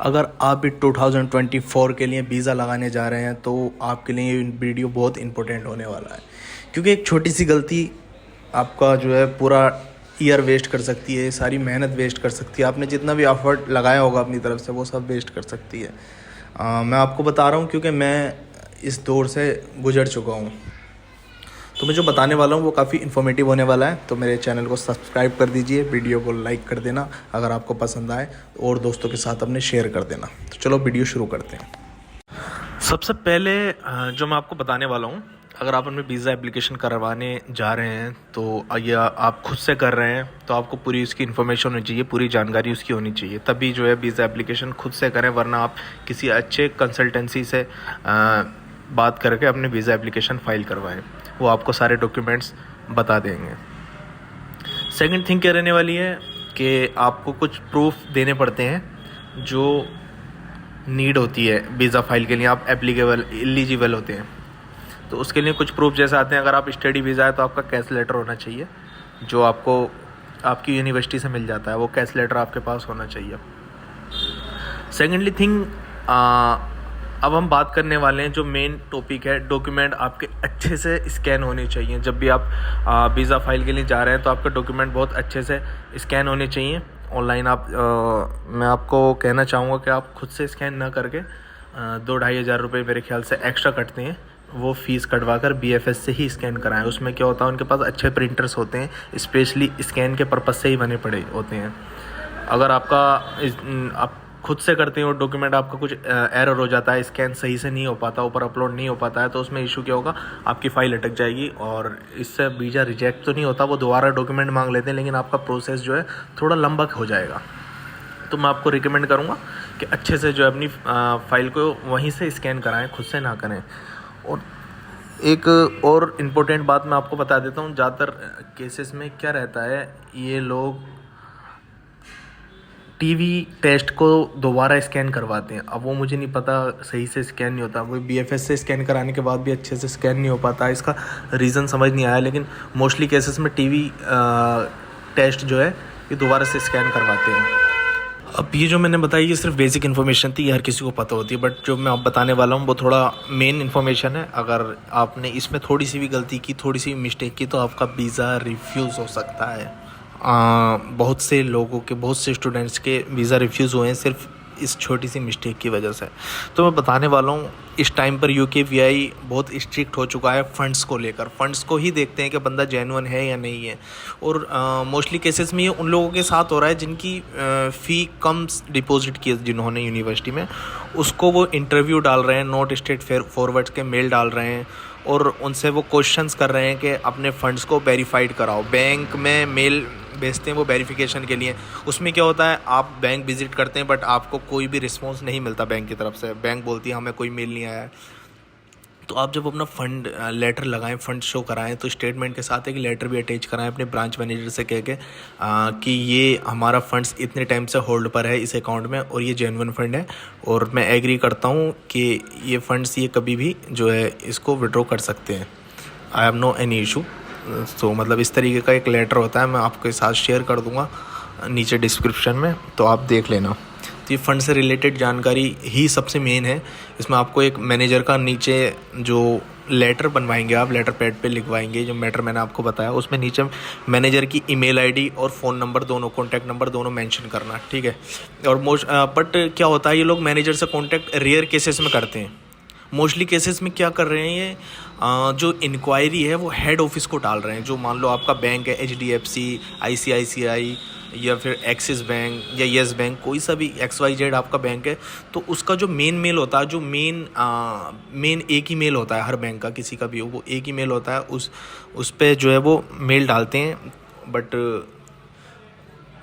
अगर आप भी 2024 के लिए वीज़ा लगाने जा रहे हैं तो आपके लिए ये वीडियो बहुत इंपॉर्टेंट होने वाला है, क्योंकि एक छोटी सी गलती आपका जो है पूरा ईयर वेस्ट कर सकती है, सारी मेहनत वेस्ट कर सकती है, आपने जितना भी एफर्ट लगाया होगा अपनी तरफ से वो सब वेस्ट कर सकती है। मैं आपको बता रहा हूँ क्योंकि मैं इस दौर से गुजर चुका हूँ। तो मैं जो बताने वाला हूँ वो काफ़ी इन्फॉर्मेटिव होने वाला है। तो मेरे चैनल को सब्सक्राइब कर दीजिए, वीडियो को लाइक कर देना अगर आपको पसंद आए, और दोस्तों के साथ अपने शेयर कर देना। तो चलो वीडियो शुरू करते हैं। सबसे पहले जो मैं आपको बताने वाला हूँ, अगर आप अपने वीज़ा एप्लीकेशन करवाने जा रहे हैं तो या आप खुद से कर रहे हैं तो आपको पूरी उसकी इन्फॉर्मेशन होनी चाहिए, पूरी जानकारी उसकी होनी चाहिए, तभी जो है वीज़ा एप्लीकेशन खुद से करें, वरना आप किसी अच्छे कंसल्टेंसी से बात करके अपने वीज़ा एप्लीकेशन फ़ाइल करवाएं, वो आपको सारे डॉक्यूमेंट्स बता देंगे। सेकंड थिंग क्या रहने वाली है कि आपको कुछ प्रूफ देने पड़ते हैं जो नीड होती है वीज़ा फाइल के लिए, आप एलिजिबल होते हैं तो उसके लिए कुछ प्रूफ जैसे आते हैं। अगर आप स्टडी वीज़ा है तो आपका कैश लेटर होना चाहिए, जो आपको आपकी यूनिवर्सिटी से मिल जाता है, वो कैश लेटर आपके पास होना चाहिए। सेकेंडली थिंग, अब हम बात करने वाले हैं जो मेन टॉपिक है, डॉक्यूमेंट आपके अच्छे से स्कैन होने चाहिए। जब भी आप वीज़ा फाइल के लिए जा रहे हैं तो आपके डॉक्यूमेंट बहुत अच्छे से स्कैन होने चाहिए। ऑनलाइन मैं आपको कहना चाहूँगा कि आप खुद से स्कैन ना करके 2-2.5 हज़ार रुपये मेरे ख्याल से एक्स्ट्रा कटते हैं, वो फ़ीस कटवा कर BFS से ही स्कैन कराएं। उसमें क्या होता है, उनके पास अच्छे प्रिंटर्स होते हैं, स्पेशली स्कैन के पर्पज़ से ही बने पड़े होते हैं। अगर आप खुद से करते हैं और डॉक्यूमेंट आपका कुछ एरर हो जाता है, स्कैन सही से नहीं हो पाता, ऊपर अपलोड नहीं हो पाता है, तो उसमें इशू क्या होगा, आपकी फ़ाइल अटक जाएगी और इससे वीज़ा रिजेक्ट तो नहीं होता, वो दोबारा डॉक्यूमेंट मांग लेते हैं, लेकिन आपका प्रोसेस जो है थोड़ा लंबा हो जाएगा। तो मैं आपको रिकमेंड करूँगा कि अच्छे से जो है अपनी फ़ाइल को वहीं से स्कैन कराएं, खुद से ना करें। और एक और इम्पोर्टेंट बात मैं आपको बता देता हूँ, ज़्यादातर केसेस में क्या रहता है, ये लोग टीवी टेस्ट को दोबारा स्कैन करवाते हैं। अब वो मुझे नहीं पता, सही से स्कैन नहीं होता, वो BFS से स्कैन कराने के बाद भी अच्छे से स्कैन नहीं हो पाता, इसका रीज़न समझ नहीं आया, लेकिन मोस्टली केसेस में टीवी टेस्ट जो है ये दोबारा से स्कैन करवाते हैं। अब ये जो मैंने बताई ये सिर्फ बेसिक इन्फॉर्मेशन थी, ये हर किसी को पता होती है, बट जो मैं अब बताने वाला हूँ वो थोड़ा मेन इन्फॉर्मेशन है। अगर आपने इसमें थोड़ी सी भी गलती की, थोड़ी सी मिस्टेक की, तो आपका वीज़ा रिफ्यूज़ हो सकता है। बहुत से लोगों के, बहुत से स्टूडेंट्स के वीज़ा रिफ्यूज़ हुए हैं सिर्फ इस छोटी सी मिस्टेक की वजह से। तो मैं बताने वाला हूँ, इस टाइम पर UKVI बहुत स्ट्रिक्ट हो चुका है फंड्स को लेकर। फंड्स को ही देखते हैं कि बंदा जेन्युइन है या नहीं है, और मोस्टली केसेस में ये उन लोगों के साथ हो रहा है जिनकी फ़ी कम डिपॉजिट की जिन्होंने यूनिवर्सिटी में, उसको वो इंटरव्यू डाल रहे हैं, नॉट स्टेट फॉरवर्ड्स के मेल डाल रहे हैं, और उनसे वो क्वेश्चंस कर रहे हैं कि अपने फ़ंड्स को वेरीफाइड कराओ। बैंक में मेल भेजते हैं वो वेरिफिकेशन के लिए। उसमें क्या होता है, आप बैंक विज़िट करते हैं बट आपको कोई भी रिस्पॉन्स नहीं मिलता बैंक की तरफ से, बैंक बोलती है हमें कोई मेल नहीं आया है। तो आप जब अपना फ़ंड लेटर लगाएं, फ़ंड शो कराएं, तो स्टेटमेंट के साथ एक लेटर भी अटैच कराएं अपने ब्रांच मैनेजर से कह के कि ये हमारा फ़ंड्स इतने टाइम से होल्ड पर है इस अकाउंट में, और ये जेन्युइन फ़ंड है, और मैं एग्री करता हूँ कि ये फ़ंड्स ये कभी भी जो है इसको विड्रॉ कर सकते हैं। I have no any issue. तो मतलब इस तरीके का एक लेटर होता है, मैं आपके साथ शेयर कर दूंगा नीचे डिस्क्रिप्शन में, तो आप देख लेना। तो ये फ़ंड से रिलेटेड जानकारी ही सबसे मेन है। इसमें आपको एक मैनेजर का नीचे जो लेटर बनवाएंगे, आप लेटर पैड पे लिखवाएंगे जो मैटर मैंने आपको बताया, उसमें नीचे मैनेजर की ईमेल आईडी और फ़ोन नंबर दोनों, कॉन्टैक्ट नंबर दोनों मेंशन करना, ठीक है। और बट क्या होता है, ये लोग मैनेजर से कॉन्टैक्ट रेयर केसेस में करते हैं। मोस्टली केसेस में क्या कर रहे हैं, ये जो इंक्वायरी है वो हेड ऑफिस को डाल रहे हैं। जो मान लो आपका बैंक है HDFC, ICICI या फिर एक्सिस बैंक या येस बैंक, कोई सा भी XYZ आपका बैंक है, तो उसका जो मेन मेल होता है, जो मेन एक ही मेल होता है हर बैंक का, किसी का भी हो, वो एक ही मेल होता है, उस पे जो है वो मेल डालते हैं। बट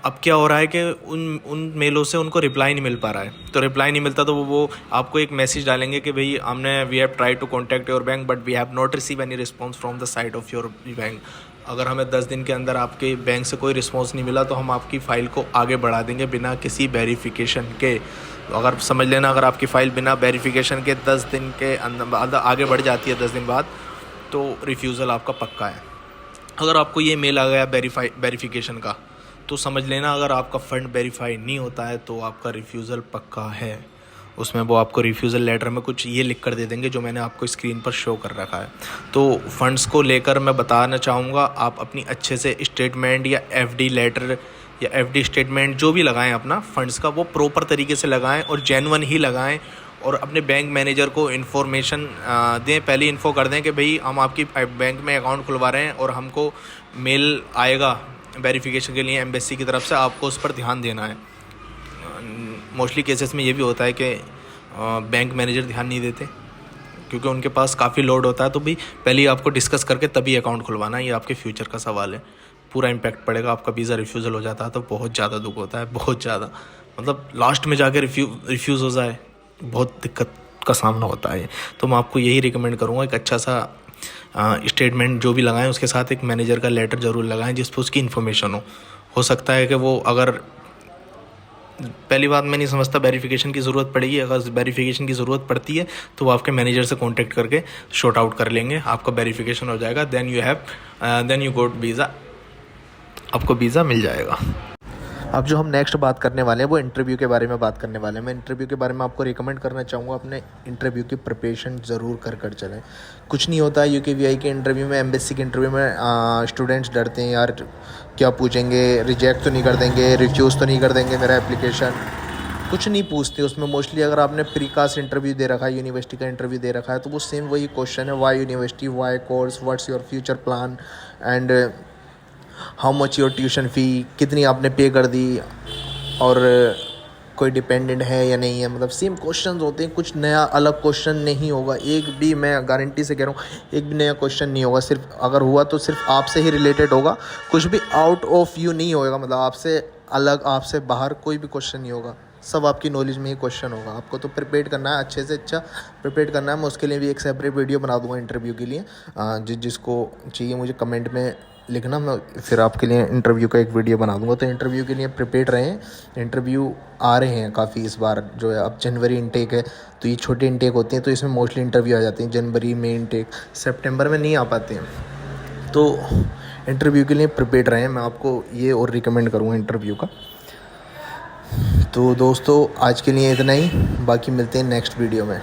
अब क्या हो रहा है कि उन मेलों से उनको रिप्लाई नहीं मिल पा रहा है, तो रिप्लाई नहीं मिलता तो वो आपको एक मैसेज डालेंगे कि भाई we have try to contact your bank but we have not receive any response from the side of your bank. अगर हमें 10 दिन के अंदर आपके बैंक से कोई रिस्पॉन्स नहीं मिला तो हम आपकी फ़ाइल को आगे बढ़ा देंगे बिना किसी वेरिफिकेशन के। तो अगर समझ लेना, अगर आपकी फ़ाइल बिना वेरिफिकेशन के 10 दिन के अंदर आगे बढ़ जाती है 10 दिन बाद, तो रिफ्यूज़ल आपका पक्का है। अगर आपको ये मेल आ गया वेरिफिकेशन का, तो समझ लेना अगर आपका फ़ंड वेरीफाई नहीं होता है तो आपका रिफ्यूज़ल पक्का है। उसमें वो आपको रिफ्यूज़ल लेटर में कुछ ये लिख कर दे देंगे जो मैंने आपको स्क्रीन पर शो कर रखा है। तो फंड्स को लेकर मैं बताना चाहूँगा, आप अपनी अच्छे से स्टेटमेंट या एफडी लेटर या एफडी स्टेटमेंट जो भी लगाएं अपना फंड्स का, वो प्रॉपर तरीके से लगाएं और जेन्युइन ही लगाएं। और अपने बैंक मैनेजर को इन्फॉर्मेशन दें, पहले इन्फो कर दें कि भाई हम आपकी बैंक में अकाउंट खुलवा रहे हैं और हमको मेल आएगा वेरिफिकेशन के लिए एम्बेसी की तरफ से, आपको उस पर ध्यान देना है। मोस्टली केसेस में ये भी होता है कि बैंक मैनेजर ध्यान नहीं देते क्योंकि उनके पास काफ़ी लोड होता है। तो भी पहले ही आपको डिस्कस करके तभी अकाउंट खुलवाना है, ये आपके फ्यूचर का सवाल है। पूरा इम्पैक्ट पड़ेगा, आपका वीज़ा रिफ्यूज़ल हो जाता है तो बहुत ज़्यादा दुख होता है, बहुत ज़्यादा। मतलब लास्ट में जाके रिफ्यूज़ हो जाए, बहुत दिक्कत का सामना होता है। तो मैं आपको यही रिकमेंड करूँगा, एक अच्छा सा स्टेटमेंट जो भी लगाएं उसके साथ एक मैनेजर का लेटर ज़रूर लगाएं जिस पर उसकी इन्फॉर्मेशन हो सकता है कि वो, अगर पहली बात मैं नहीं समझता वेरिफिकेशन की ज़रूरत पड़ेगी, अगर वेरिफिकेशन की ज़रूरत पड़ती है तो वो आपके मैनेजर से कांटेक्ट करके शॉर्ट आउट कर लेंगे, आपका वेरिफिकेशन हो जाएगा, देन यू गोट वीज़ा, आपको वीज़ा मिल जाएगा। अब जो हम नेक्स्ट बात करने वाले हैं वो इंटरव्यू के बारे में बात करने वाले हैं। मैं इंटरव्यू के बारे में आपको रिकमेंड करना चाहूँगा, अपने इंटरव्यू की प्रिपरेशन ज़रूर कर चलें। कुछ नहीं होता है UKVI के इंटरव्यू में, एम्बेसी के इंटरव्यू में स्टूडेंट्स डरते हैं, यार क्या पूछेंगे, रिजेक्ट तो नहीं कर देंगे, रिफ्यूज़ तो नहीं कर देंगे मेरा एप्लीकेशन, कुछ नहीं पूछते उसमें। मोस्टली अगर आपने प्रीकास्ट इंटरव्यू दे रखा है, यूनिवर्सिटी का इंटरव्यू दे रखा है, तो वो सेम वही क्वेश्चन है, why university, why course, what's your future plan and how much your tuition fee, कितनी आपने पे कर दी, और कोई डिपेंडेंट है या नहीं है। मतलब सेम क्वेश्चंस होते हैं, कुछ नया अलग क्वेश्चन नहीं होगा एक भी, मैं गारंटी से कह रहा हूँ एक भी नया क्वेश्चन नहीं होगा। सिर्फ अगर हुआ तो सिर्फ आपसे ही रिलेटेड होगा, कुछ भी आउट ऑफ यू नहीं होगा, मतलब आपसे अलग, आपसे बाहर कोई भी क्वेश्चन नहीं होगा, सब आपकी नॉलेज में ही क्वेश्चन होगा। आपको तो प्रिपेयर करना है, अच्छे से अच्छा प्रिपेयर करना है। मैं उसके लिए भी एक सेपरेट वीडियो बना दूंगा इंटरव्यू के लिए, जिसको चाहिए मुझे कमेंट में लिखना, मैं फिर आपके लिए इंटरव्यू का एक वीडियो बना दूंगा। तो इंटरव्यू के लिए प्रिपेयर रहें, इंटरव्यू आ रहे हैं काफ़ी इस बार, जो है अब जनवरी इनटेक है, तो ये छोटे इनटेक होते हैं तो इसमें मोस्टली इंटरव्यू आ जाते हैं जनवरी में, इनटेक सितंबर में नहीं आ पाते हैं। तो इंटरव्यू के लिए प्रिपेयर रहें, मैं आपको ये और रिकमेंड करूँगा इंटरव्यू का। तो दोस्तों आज के लिए इतना ही, बाकी मिलते हैं नेक्स्ट वीडियो में।